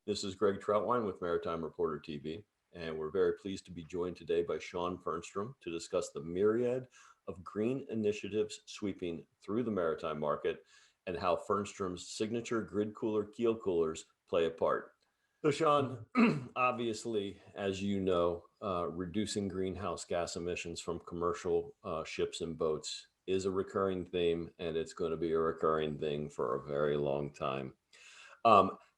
This is Greg Troutwine with Maritime Reporter TV, and we're very pleased to be joined today by Sean Fernstrom to discuss the myriad of green initiatives sweeping through the maritime market and how Fernstrom's signature grid cooler keel coolers play a part. So, Sean, obviously, as you know, reducing greenhouse gas emissions from commercial ships and boats is a recurring theme, and it's going to be a recurring thing for a very long time.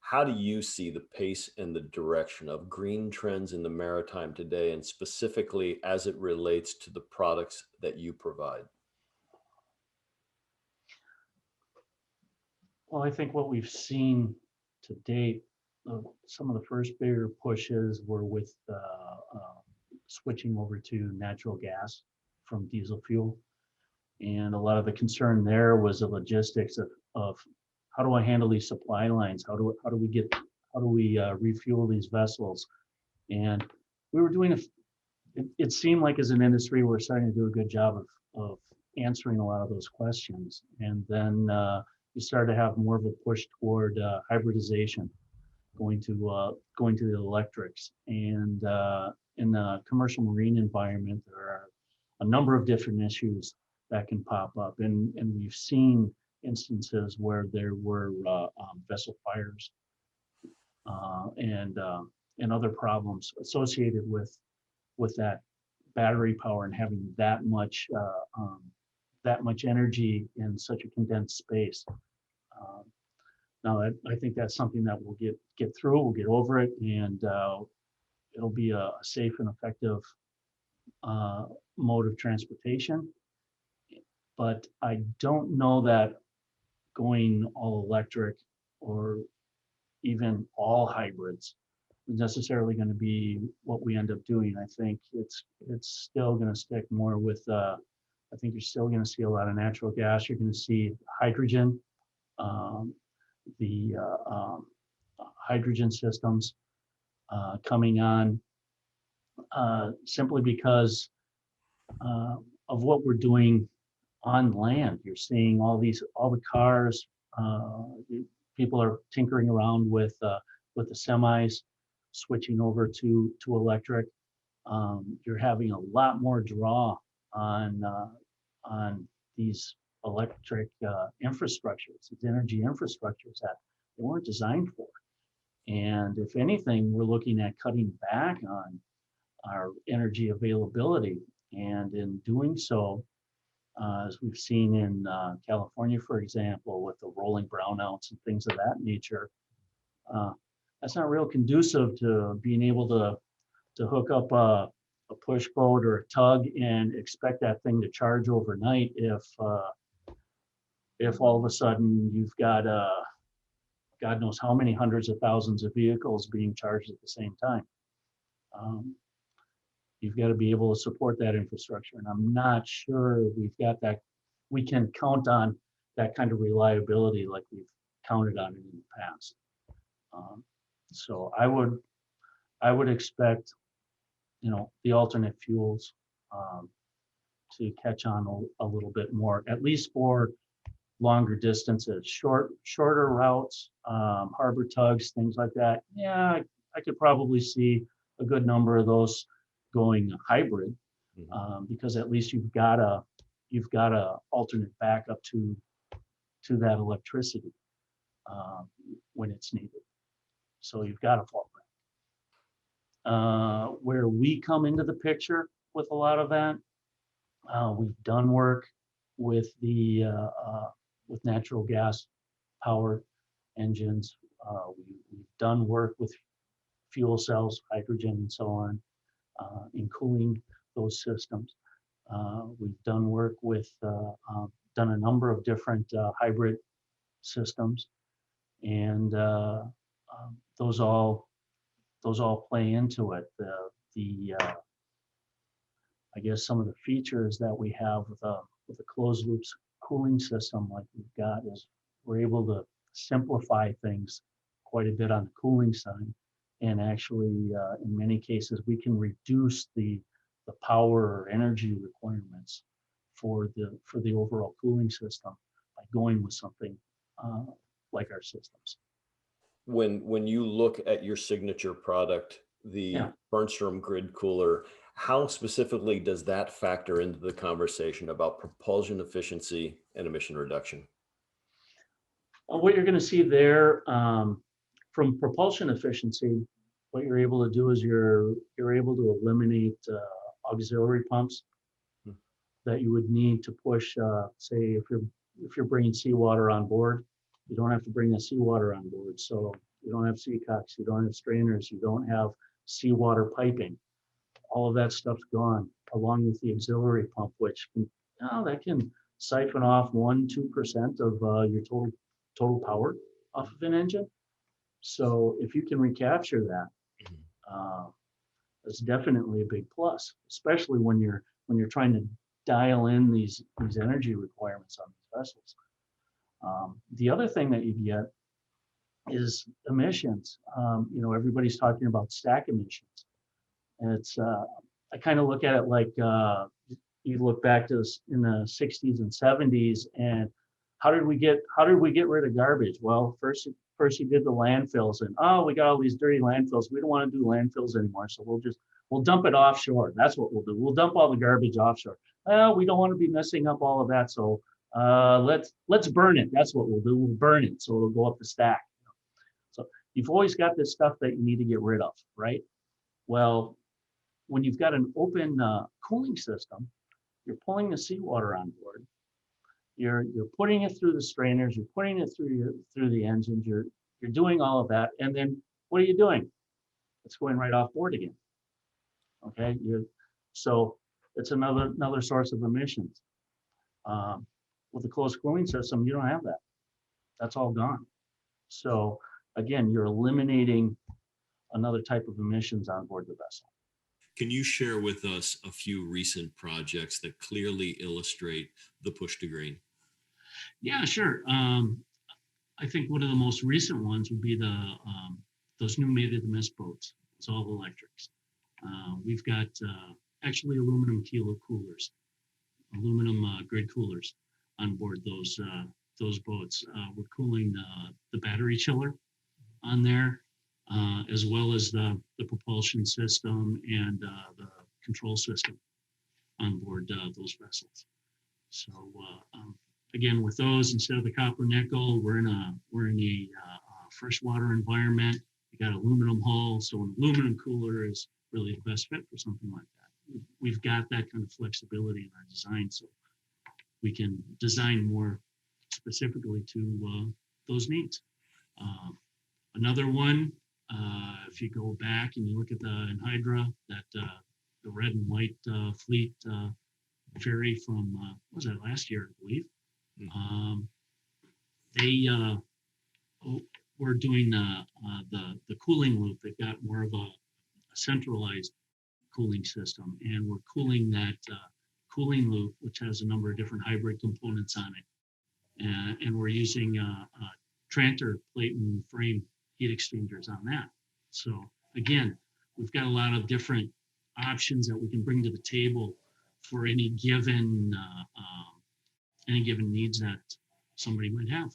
How do you see the pace and the direction of green trends in the maritime today, and specifically as it relates to the products that you provide? Well, I think what we've seen to date, some of the first bigger pushes were with switching over to natural gas from diesel fuel. And a lot of the concern there was the logistics of how do I handle these supply lines? How do we refuel these vessels? And we were doing it seemed like as an industry, we're starting to do a good job of answering a lot of those questions. And then you start to have more of a push toward hybridization, going to the electrics. And in the commercial marine environment, there are a number of different issues that can pop up, and we've seen instances where there were vessel fires and other problems associated with that battery power and having that much energy in such a condensed space. Um, Now, I think that's something that we'll get through. We'll get over it, and it'll be a safe and effective mode of transportation. But I don't know that going all electric or even all hybrids is necessarily going to be what we end up doing. I think it's still going to stick more with. I think you're still going to see a lot of natural gas. You're going to see hydrogen. Um, the hydrogen systems coming on simply because uh, of what we're doing on land. You're seeing all the cars. Uh, People are tinkering around with the semis, switching over to electric. You're having a lot more draw on these electric infrastructures, these energy infrastructures that they weren't designed for. And if anything, we're looking at cutting back on our energy availability. And in doing so, as we've seen in California, for example, with the rolling brownouts and things of that nature, uh, that's not real conducive to being able to hook up a push boat or a tug and expect that thing to charge overnight if all of a sudden you've got God knows how many hundreds of thousands of vehicles being charged at the same time. Um, you've got to be able to support that infrastructure, and I'm not sure we've got that. We can count on that kind of reliability like we've counted on it in the past. Um, so I would expect the alternate fuels um, to catch on a little bit more, at least for longer distances, shorter routes, harbor tugs, things like that. Yeah, I could probably see a good number of those going hybrid because at least you've got a alternate backup to that electricity when it's needed. So you've got a fallback. Where we come into the picture with a lot of that, we've done work with with natural gas powered engines. We've done work with fuel cells, hydrogen, and so on, in cooling those systems. We've done work with, done a number of different hybrid systems, and those all play into it. I guess some of the features that we have with a closed loop cooling system like we've got is we're able to simplify things quite a bit on the cooling side, and actually in many cases we can reduce the power or energy requirements for the overall cooling system by going with something like our systems. When you look at your signature product, the Yeah. Burnstrom grid cooler, how specifically does that factor into the conversation about propulsion efficiency and emission reduction? What you're going to see there, from propulsion efficiency, what you're able to do is you're able to eliminate auxiliary pumps Hmm. that you would need to push. Say if you're bringing seawater on board, you don't have to bring the seawater on board. So you don't have sea cocks, you don't have strainers, you don't have seawater piping. All of that stuff's gone, along with the auxiliary pump, which can, that can siphon off 1-2% of your total power off of an engine. So if you can recapture that, Mhm. uh, that's definitely a big plus, especially when you're trying to dial in these energy requirements on these vessels. The other thing that you get is emissions. Everybody's talking about stack emissions, and I kind of look at it like you look back to this in the 60s and 70s, and how did we get rid of garbage? Well, first you did the landfills, and we got all these dirty landfills. We don't want to do landfills anymore, so we'll dump it offshore. That's what we'll do. We'll dump all the garbage offshore. Well, we don't want to be messing up all of that, so let's burn it. That's what we'll do. We'll burn it, so it'll go up the stack. So you've always got this stuff that you need to get rid of, right? Well, when you've got an open cooling system, you're pulling the seawater on board. You're putting it through the strainers. You're putting it through the engines. You're doing all of that, and then what are you doing? It's going right off board again. Okay, so it's another source of emissions. Um, with a closed cooling system, you don't have that. That's all gone. So again, you're eliminating another type of emissions on board the vessel. Can you share with us a few recent projects that clearly illustrate the push to green? Yeah, sure. I think one of the most recent ones would be those new Made of the Mist boats. It's all electrics. We've got actually aluminum kilo coolers, aluminum grid coolers on board those boats. We're cooling the battery chiller on there, as well as the propulsion system and the control system on board those vessels. So again, with those, instead of the copper nickel, we're in a freshwater environment. We got aluminum hull, so an aluminum cooler is really the best fit for something like that. We've got that kind of flexibility in our design, so we can design more specifically to those needs. Another one, if you go back and you look at the Anhydra, that the red and white fleet ferry from what was that, last year, I believe. They were doing the cooling loop. They've got more of a centralized cooling system, and we're cooling that cooling loop, which has a number of different hybrid components on it, and we're using trantor plate and frame heat exchangers on that. So again, we've got a lot of different options that we can bring to the table for any given needs that somebody might have.